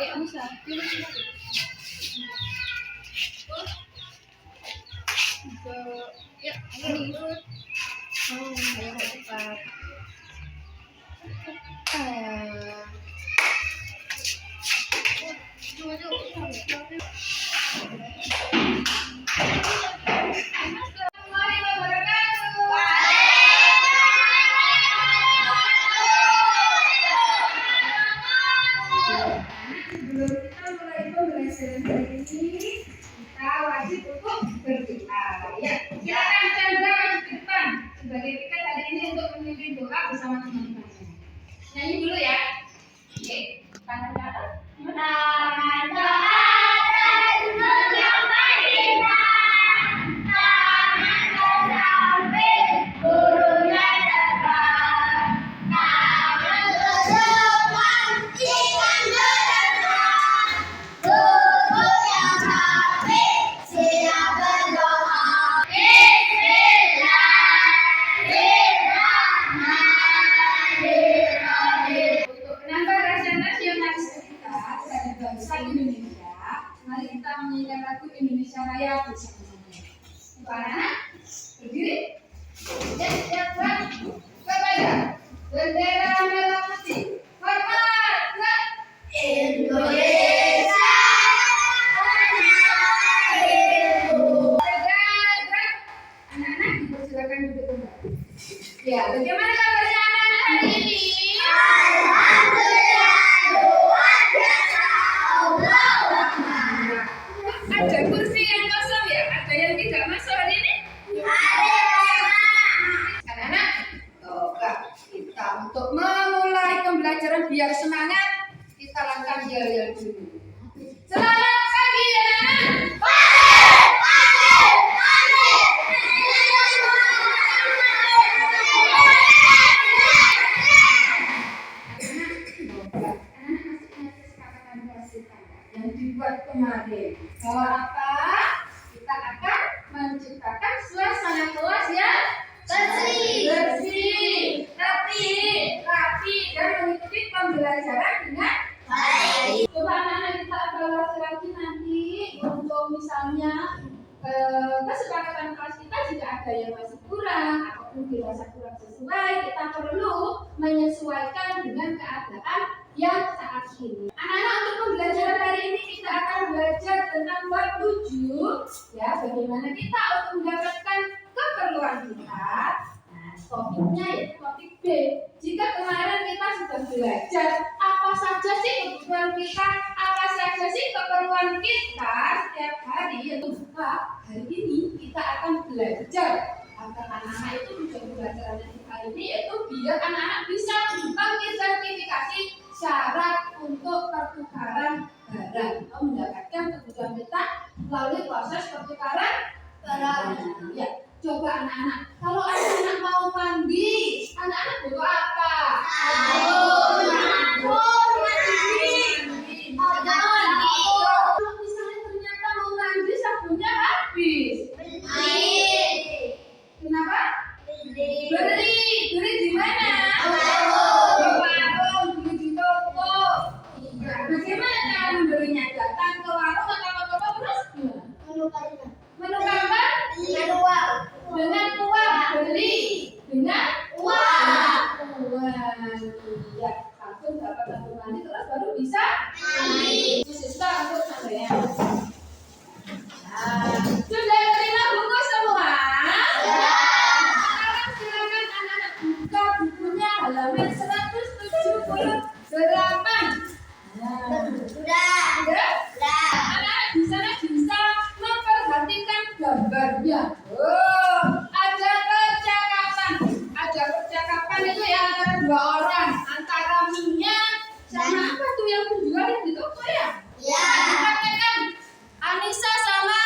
Ayo Musa, pilih. Ya, ini. Oh, ayo cepat. Sebelum kita mulai pembelajaran hari ini, kita wajib untuk berdoa. Ya, silakan Chandra maju ke depan sebagai piket hari ini untuk memimpin doa bersama teman-teman. Nyanyi dulu ya. Oke, tangan ke atas. Tangan ke atas menyampaikan kita. Tangan ke samping gurunya depan. Tangan ke depan ikan berdepan. Guru yang rapi siap berdoa. Untuk menambah rasa nasionalisme kita terhadap bangsa Indonesia, mari kita menyanyikan lagu Indonesia Raya bersama-sama. Untuk anak-anak, berdiri. Siap, kepada bendera merah putih. Hormat, Indonesia. Anak-anak dipersilakan duduk kembali. Ya, bagaimana kabarnya anak-anak hari ini? Alhamdulillah, luar biasa. Ada kursi yang kosong ya? Ada yang tidak masuk hari ini? Ada. Anak-anak, coba kita untuk memulai pembelajaran biar semangat, kita lakukan yel-yel dulu. Selamat pagi anak-anak. Yang dibuat kemarin bahwa apa? Kita akan menciptakan suasana kelas yang bersih, rapi, dan mengikuti pembelajaran dengan baik. Coba anak-anak kita evaluasi lagi nanti untuk misalnya kesepakatan kelas kita jika ada yang masih kurang ataupun dirasa kurang sesuai, kita perlu menyesuaikan dengan keadaan yang saat ini. Anak-anak, untuk pembelajaran hari ini kita akan belajar tentang bab 7 ya, bagaimana kita untuk mendapatkan keperluan kita. Nah, topiknya yaitu topik B. Jika kemarin kita sudah belajar apa saja sih kebutuhan kita, apa saja sih keperluan kita setiap hari, yaitu hari ini kita akan belajar agar anak-anak itu bisa belajar hari ini, yaitu biar anak-anak bisa mengidentifikasi syarat untuk pertukaran barang atau mendapatkan kebutuhan kita melalui proses pertukaran barang. Ya, coba anak-anak, kalau anak-anak mau mandi, anak-anak butuh apa? Kalau misalnya ternyata mau mandi sabunnya habis, kenapa? Beli di mana? Di warung, beli di toko. Iya, bagaimana cara membelinya? Datang ke warung atau ke toko terus gimana? Menukarkan dengan uang, beli dengan uang. Ya, langsung dapat kartu mandi terus baru bisa mandi. Sista untuk sampean. Sudah terima buku semua? Silakan anak-anak buka bukunya halaman 178. Anak-anak di sana bisa memperhatikan gambarnya. Ada percakapan itu ya antara dua orang, antara Mia sama apa tuh yang penjual yang di toko ya? Ya. Perhatikan Anissa sama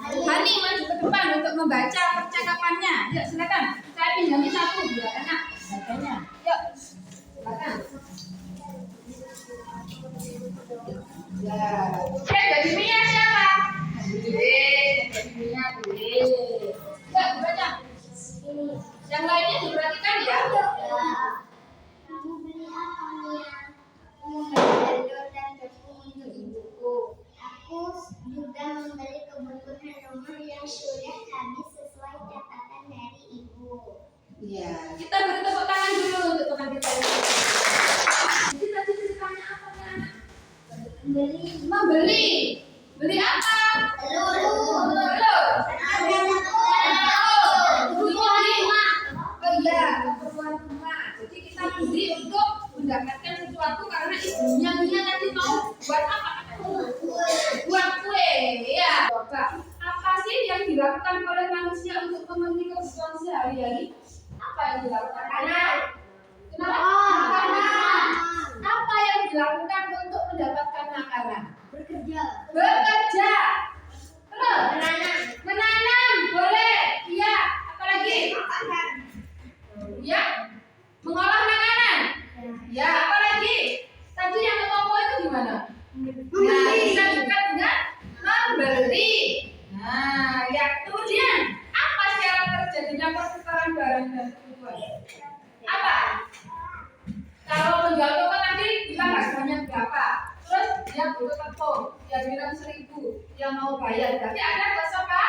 Hani maju ke depan untuk membaca percakapannya. Yuk silakan. Saya pinjami satu biar enak bacanya. Yuk. Silakan. Ya. Jadi Mia siapa? Jadi Mia boleh. Yuk dibaca. Yang lainnya diperhatikan ya. Kamu beli apa Mia? Kamu beli telur dan tepung Ya, kita beri tepuk tangan dulu untuk teman kita. Kita ceritanya apa kan? Membeli. Beli apa? Telur. Oh iya, keperluan rumah. Jadi kita beli untuk mendapatkan sesuatu karena ibunya tadi mau buat apa? Buat kue. Ya. Coba, apa sih yang dilakukan oleh manusia untuk memenuhi kebutuhan sehari-hari? Apa yang dilakukan? Makanan. Kenapa? Makanan. Apa yang dilakukan untuk mendapatkan makanan? Bekerja. Terus? Menanam. Boleh. Iya. Apalagi? Makan. Ya. Mengolah makanan. Ya. Apalagi? Tadi yang kelompok itu gimana? Nah, bisa juga dengan membeli. Nah, ya. Kemudian apa syarat terjadinya pertukaran barang dan kebutuhan? Apa? Kalau menjual toko tadi bilang harganya berapa? Terus dia butuh tepung, dia bilang 1.000, dia mau bayar. Berarti ada apa?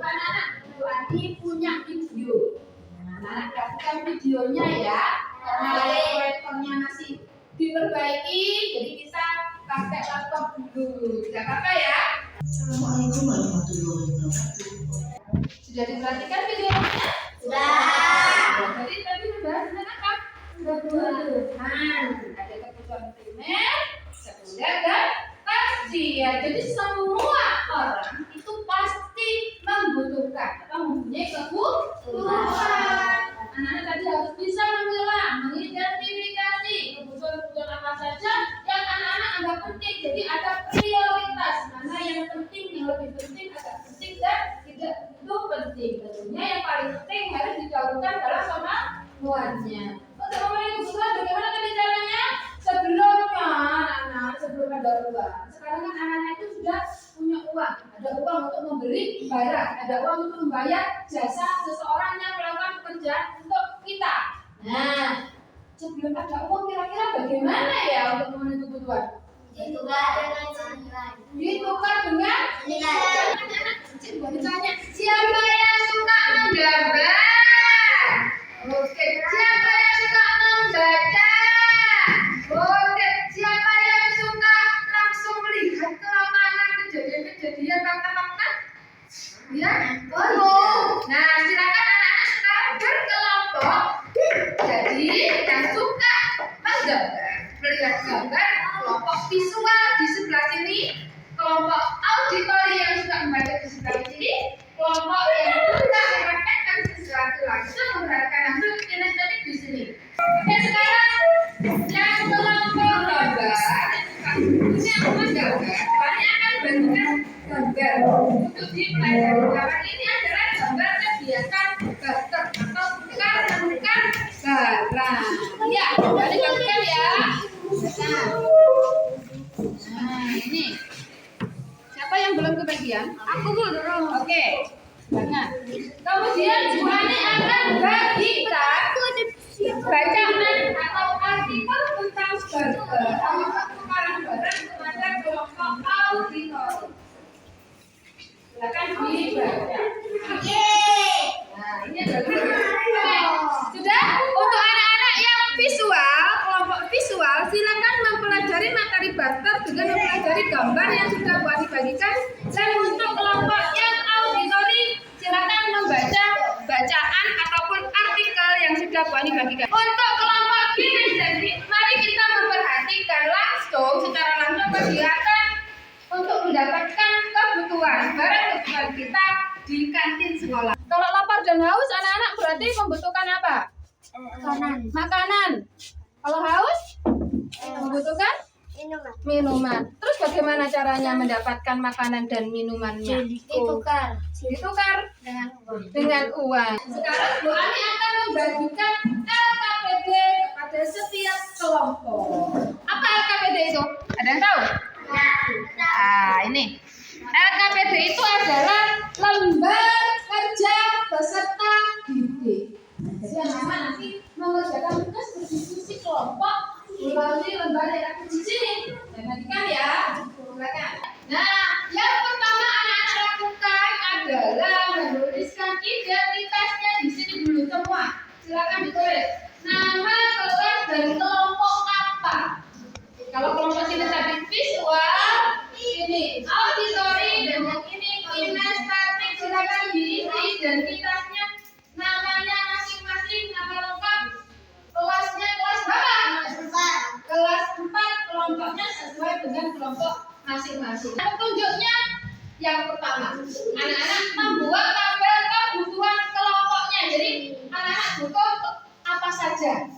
Anak-anak, Adi punya video. Anak-anak perhatikan videonya ya. Karena proyektornya masih diperbaiki, jadi kita pakai laptop dulu. Tidak apa-apa ya. Assalamualaikum warahmatullahi wabarakatuh. Sudah diperhatikan videonya? Sudah. Jadi tadi membahas tentang apa? Kebutuhan. Ada kebutuhan primer, sekunder, dan tersier. Jadi semua orang itu pasti membutuhkan atau mempunyai kebutuhan. Anak-anak tadi harus bisa memilah, mengidentifikasi kebutuhan apa saja yang anak-anak anggap penting. Jadi ada prioritas mana yang penting, yang lebih penting, agak penting dan tidak itu penting. Tentunya yang paling penting harus didahulukan dalam kemampuannya. Untuk memenuhi kebutuhan bagaimana tadi caranya? Sebelumnya anak-anak sebelum ada uang. Sekarang kan anak-anak itu sudah punya uang. Ada uang untuk membeli barang, ada uang untuk membayar jasa seseorang yang melakukan pekerjaan untuk kita. Nah, sebelum ada uang kira-kira bagaimana ya untuk memenuhi kebutuhan? Ditukar dengan nilai. Anak-anak ditanya, siapa yang suka menggambar? Oke, siapa yang suka membaca? Oke, siapa yang suka langsung melihat ke lapangan kejadian-kejadian fakta-fakta? Ya, oh. Nah, silakan anak-anak sekarang berkelompok. Jadi, yang suka menggambar, melihat gambar, kelompok visual di sebelah sini, kelompok auditori yang suka membaca di sebelah sini, kelompok yang suka mempraktekkan sesuatu langsung memperhatikan langsung kinesthetik di sini. Oke, sekarang yang kelompok gambar punya menggambar, kalian akan bantukan gambar untuk dipelajari. Gambar ini adalah gambar kegiatan barter atau tukar-menukar barang. Ya, boleh bantukan ya. Nah, ini siapa yang belum kebagian? Aku dulu. Oke. Nah, kemudian Juhani akan bagikan bacaan atau artikel tentang barter atau pertukaran barang kepada kelompok auditori. Silakan dibaca. Nah, ini adalah sudah untuk anak-anak yang visual, kelompok visual, silakan mempelajari materi barter dengan mempelajari gambar yang sudah buat dibagikan. Dan untuk kelompok yang auditori, silakan membaca bacaan ataupun artikel yang sudah buat dibagikan. Untuk kelompok kinesthetik, mari kita memperhatikan langsung, secara langsung kegiatan untuk mendapatkan kebutuhan barang kebutuhan kita di kantin sekolah. Kalau lapar dan haus, anak-anak berarti membutuhkan apa? Makanan. Kalau haus, membutuhkan minuman. Terus bagaimana caranya mendapatkan makanan dan minumannya? Ditukar dengan uang. Sekarang Bu Ani akan membagikan LKPD kepada setiap kelompok. Apa LKPD itu? Ada yang tahu? Nah, ini LKPD itu adalah lembar kerja peserta didik. Jadi anak-anak nanti mengerjakan tugas berdiskusi kelompok melalui lembar yang ada di sini. Perhatikan ya. Nah, yang pertama anak-anak lakukan adalah menuliskan identitasnya di sini dulu. Silakan ditulis. Nama kelas dan kelompok apa? Kalau kelompok sini tadi visual, ini auditory, dan yang ini kinestetik. Silakan diisi identitasnya, namanya masing-masing, nama lengkap, kelasnya kelas berapa? Kelas 4, kelompoknya sesuai dengan kelompok masing-masing. Petunjuknya yang pertama, anak-anak membuat tabel kebutuhan kelompoknya. Jadi anak-anak butuh apa saja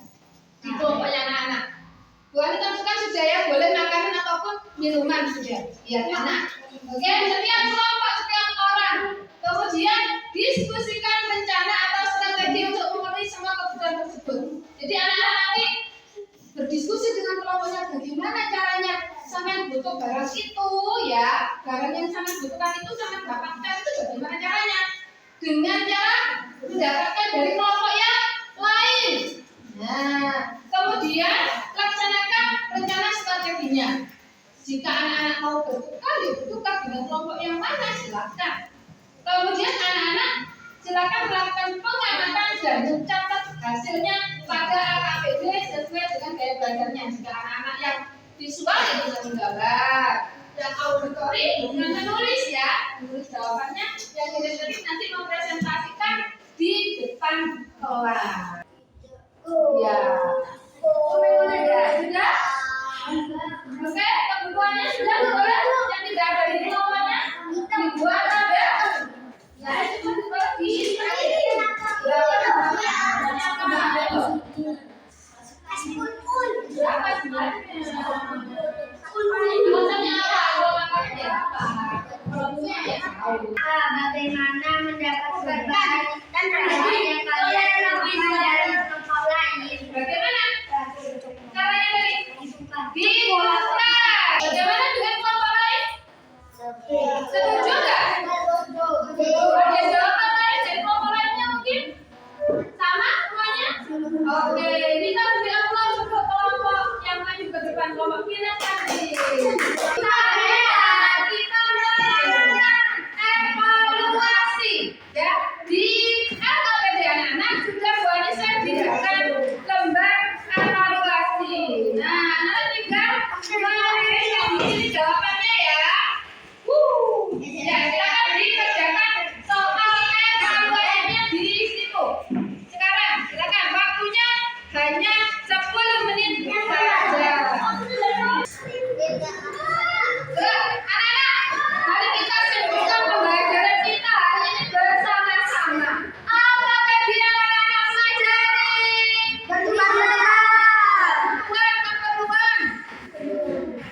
di kelompoknya anak-anak. Bukan ditentukan sudah ya, boleh makanan ataupun minuman sudah. Biar anak. Oke, setiap kelompok, setiap orang. Kemudian diskusikan rencana atau strategi untuk memenuhi semua kebutuhan tersebut. Jadi anak-anak nanti berdiskusi dengan kelompoknya bagaimana caranya sampai butuh barang itu ya, barang yang sangat butuhkan itu sampai dapatkan itu bagaimana caranya? Dengan cara mendapatkan dari kelompok yang lain. Nah, kemudian laksanakan rencana strateginya. Jika anak-anak mau bertukar, ya bertukar dengan kelompok yang mana silakan. Kemudian anak-anak silakan melakukan pengamatan dan mencatat hasilnya pada AKBD sesuai dengan gaya belajarnya. Jika anak-anak yang visual ya dengan menggambar, dan auditory dengan menulis ya, menulis jawabannya. Yang kinestetik nanti mempresentasikan di depan kelas. Ya, ya sudah. Oke, kebutuhannya sudah boleh. Yang tidak ada di kelompoknya dibuat tabel. Ya, itu dibuat di berapa sebenarnya? Bagaimana mendapatkan bahan dan yang kalian lebih dari kelompok lain? Bagaimana? Caranya tadi? Dibuka. Bagaimana dengan kelompok lain? Setuju nggak? Ada jawaban lain dari kelompok lainnya mungkin? Sama semuanya? Oke, kita beri aplaus untuk kelompok yang maju ke depan, kelompok kinestetik. Kita melakukan evaluasi ya di LKPD anak-anak sudah Bu Anissa sediakan lembar evaluasi. Nah, anak tinggal ini jawabannya ya. Ya, silakan dikerjakan soal evaluasinya di situ. Sekarang silakan waktunya hanya 10 menit saja. Anak-anak, mari kita sibukkan pembelajaran kita hari ini bersama-sama. Apa tadi yang anak-anak pelajari?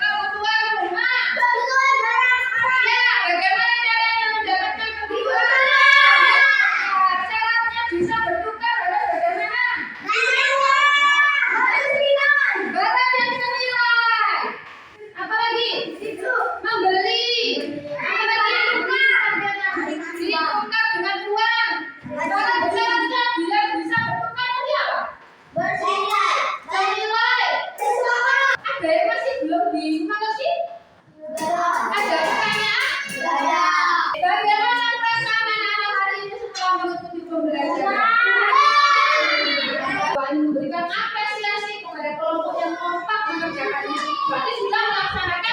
Kebutuhan rumah. Ya, bagaimana caranya mendapatkan kebutuhan? Syaratnya bisa bertukar harus bagaimana? Barang yang senilai. Apalagi? Membeli. Apalagi? Ditukar dengan uang. Barang syaratnya bila bisa bertukar nanti apa? Senilai. Ada yang masih belum gimana sih? Ada pertanyaan? Bagaimana perasaan anak-anak hari ini setelah mengikuti pembelajaran? Bapak memberikan apresiasi kepada kelompok yang kompak mengerjakannya. Berarti sudah melaksanakan